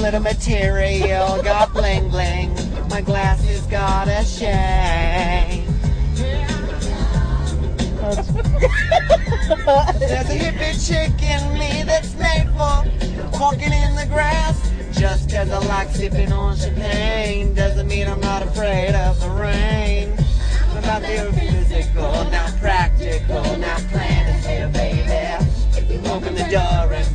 little material, got bling bling. My glasses got a shame. There's a hippie chick in me that's made for walking in the grass. Just cause I like sipping on champagne doesn't mean I'm not afraid of the rain. I'm about the physical, not practical, not planning here, baby. Open the door and